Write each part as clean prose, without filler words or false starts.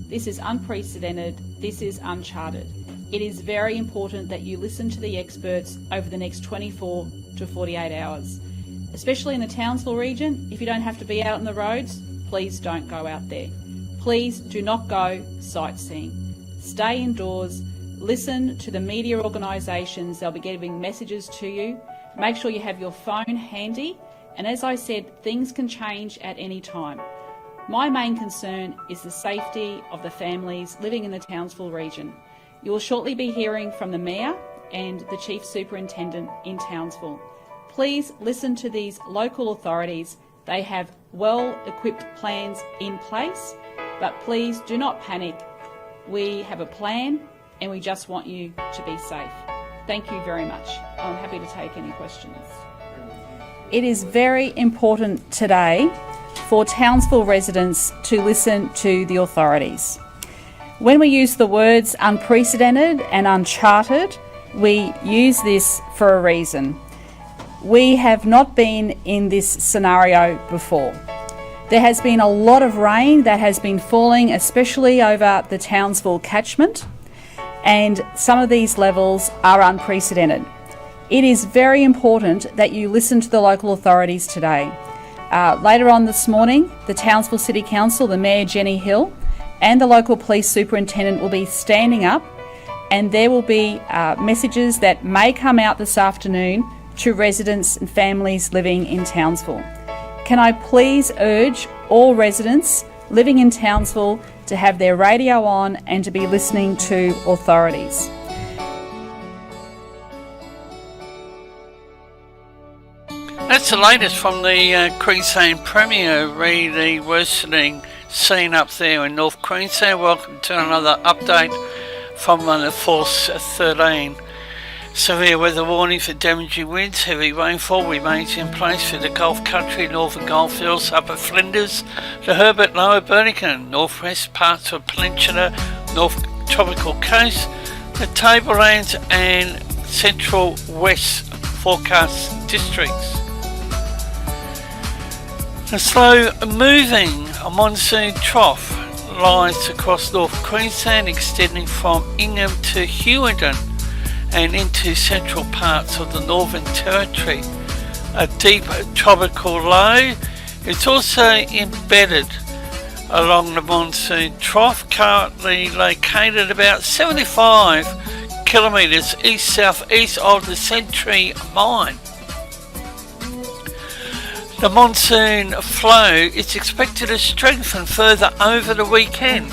This is unprecedented. This is uncharted. It is very important that you listen to the experts over the next 24 to 48 hours. Especially in the Townsville region, if you don't have to be out on the roads, please don't go out there. Please do not go sightseeing. Stay indoors. Listen to the media organisations. They'll be giving messages to you. Make sure you have your phone handy. And as I said, things can change at any time. My main concern is the safety of the families living in the Townsville region. You will shortly be hearing from the Mayor and the Chief Superintendent in Townsville. Please listen to these local authorities. They have well-equipped plans in place, but please do not panic. We have a plan and we just want you to be safe. Thank you very much. I'm happy to take any questions. It is very important today for Townsville residents to listen to the authorities. When we use the words unprecedented and uncharted, we use this for a reason. We have not been in this scenario before. There has been a lot of rain that has been falling, especially over the Townsville catchment, and some of these levels are unprecedented. It is very important that you listen to the local authorities today. Later on this morning, the Townsville City Council, the Mayor Jenny Hill, and the local police superintendent will be standing up, and there will be messages that may come out this afternoon to residents and families living in Townsville. Can I please urge all residents living in Townsville to have their radio on and to be listening to authorities. That's the latest from the Queensland Premier, re the worsening scene up there in North Queensland. Welcome to another update from the Force 13. Severe weather warning for damaging winds, heavy rainfall remains in place for the Gulf Country, Northern Goldfields, Upper Flinders, the Herbert, Lower Burdekin, northwest parts of Peninsula, North Tropical Coast, the Tablelands and Central West forecast districts. A slow moving monsoon trough lies across North Queensland, extending from Ingham to Hewenden and into central parts of the Northern Territory. A deep tropical low is also embedded along the monsoon trough, currently located about 75 kilometres east-southeast of the Century Mine. The monsoon flow is expected to strengthen further over the weekend,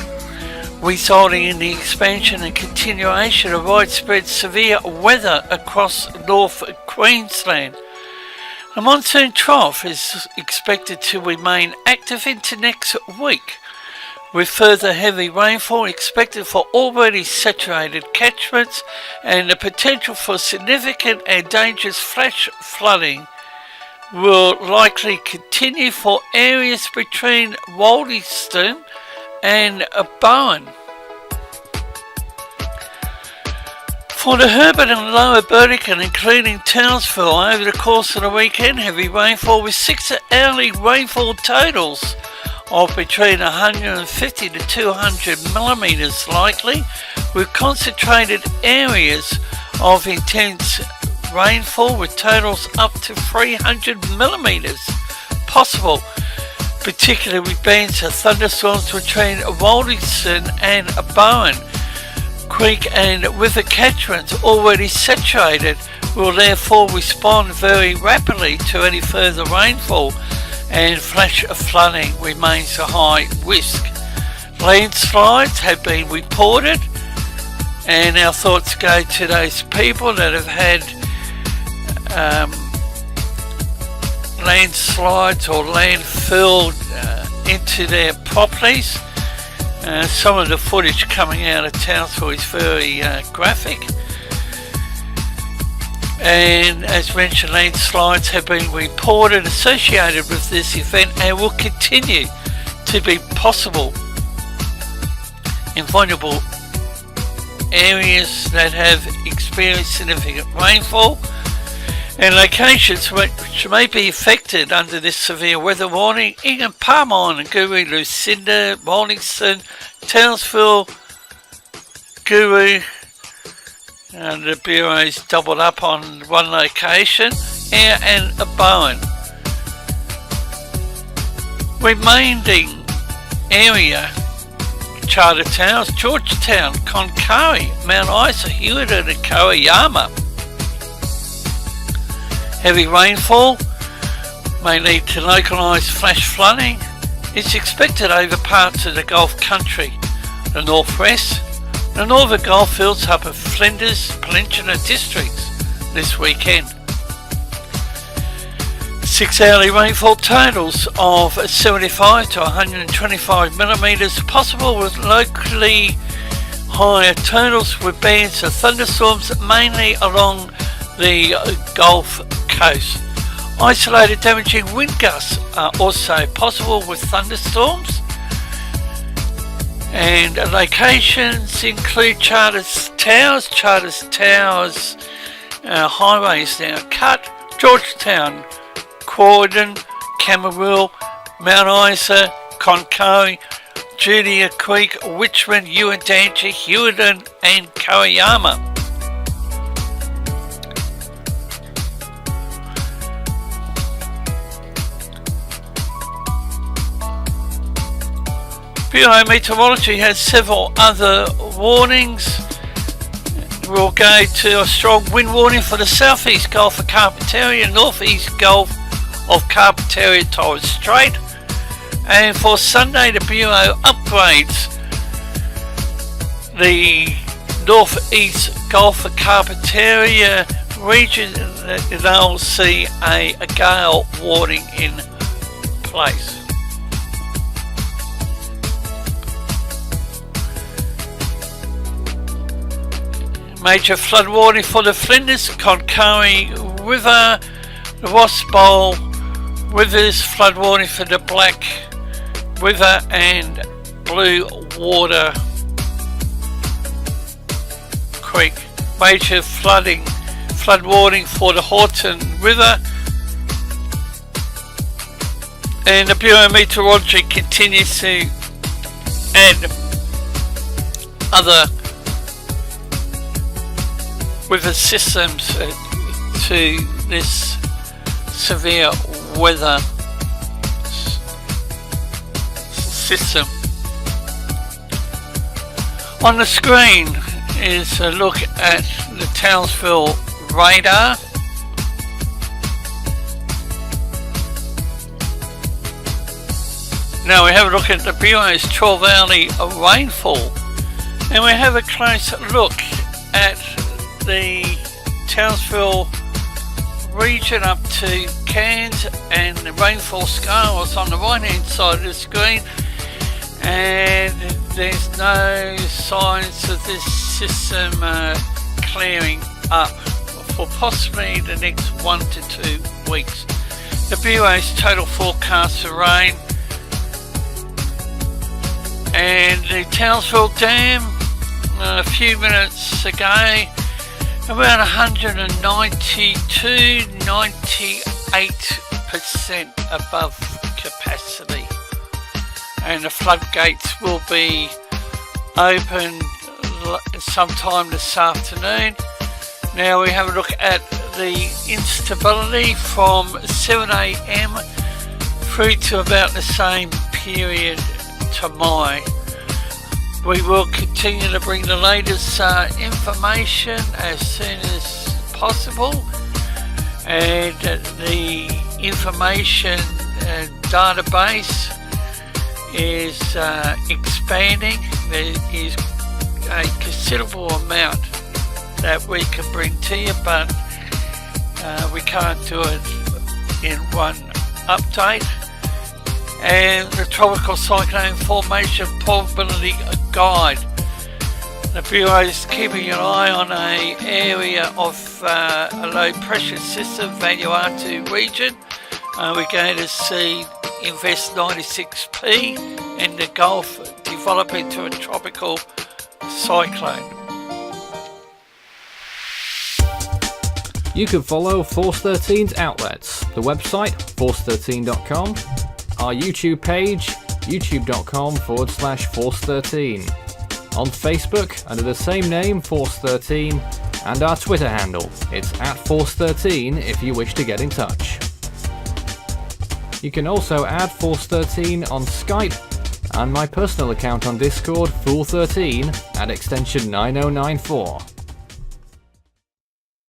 resulting in the expansion and continuation of widespread severe weather across North Queensland. The monsoon trough is expected to remain active into next week, with further heavy rainfall expected for already saturated catchments and the potential for significant and dangerous flash flooding will likely continue for areas between Waldyston and Bowen. For the Herbert and Lower Burdekin, including Townsville, over the course of the weekend, heavy rainfall with 6 hourly rainfall totals of between 150 to 200 millimetres likely, with concentrated areas of intense rainfall with totals up to 300 millimetres possible, particularly with bands of thunderstorms between Waldyston and Bowen Creek, and with the catchments already saturated will therefore respond very rapidly to any further rainfall, and flash flooding remains a high risk. Landslides have been reported, and our thoughts go to those people that have had landslides or landfill into their properties. Some of the footage coming out of Townsville is very graphic, and as mentioned, landslides have been reported associated with this event and will continue to be possible in vulnerable areas that have experienced significant rainfall. And locations which may be affected under this severe weather warning: Ingham, Palmine, Guru, Lucinda, Morningston, Townsville, Guru, and the Bureau's doubled up on one location, Ayr and Bowen. Remaining area: Charter Towns, Georgetown, Concarry, Mount Isa, Hewiton and Koyama. Heavy rainfall may lead to localised flash flooding. It's expected over parts of the Gulf country, the northwest, the northern Goldfields, Upper Flinders Peninsula districts this weekend. 6 hourly rainfall totals of 75 to 125 millimetres possible, with locally higher totals with bands of thunderstorms mainly along the Gulf coast. Isolated damaging wind gusts are also possible with thunderstorms, and locations include Charters Towers, highways now cut, Georgetown, Croydon, Camberwell, Mount Isa, Concarry, Julia Creek, Richmond, Urandangi, Hewiton and Koyama. Bureau Meteorology has several other warnings. We'll go to a strong wind warning for the southeast Gulf of Carpentaria, northeast Gulf of Carpentaria, Torres Strait. And for Sunday, the Bureau upgrades the northeast Gulf of Carpentaria region. They'll see a gale warning in place. Major flood warning for the Flinders, Concarry River, the Wasp Bowl Rivers, flood warning for the Black River and Blue Water Creek. Major flood warning for the Horton River. And the Bureau of Meteorology continues to add other river systems to this severe weather system. On the screen is a look at the Townsville radar. Now we have a look at the Bureau's 12 hourly rainfall, and we have a close look at the Townsville region up to Cairns, and the rainfall scales on the right hand side of the screen, and there's no signs of this system clearing up for possibly the next 1 to 2 weeks. The Bureau's total forecast for rain, and the Townsville Dam a few minutes ago around 98% above capacity, and the floodgates will be open sometime this afternoon. Now we have a look at the instability from 7 a.m. through to about the same period tomorrow. We will continue to bring the latest information as soon as possible, and the information database is expanding. There is a considerable amount that we can bring to you, but we can't do it in one update. And the tropical cyclone formation probability guide. The Bureau is keeping an eye on an area of a low pressure system, Vanuatu region. We're going to see Invest 96P in the Gulf develop into a tropical cyclone. You can follow Force 13's outlets, the website force13.com, our YouTube page youtube.com/Force13, on Facebook under the same name Force13, and our Twitter handle, it's @Force13 if you wish to get in touch. You can also add Force 13 on Skype and my personal account on Discord, Fool13, at extension 9094.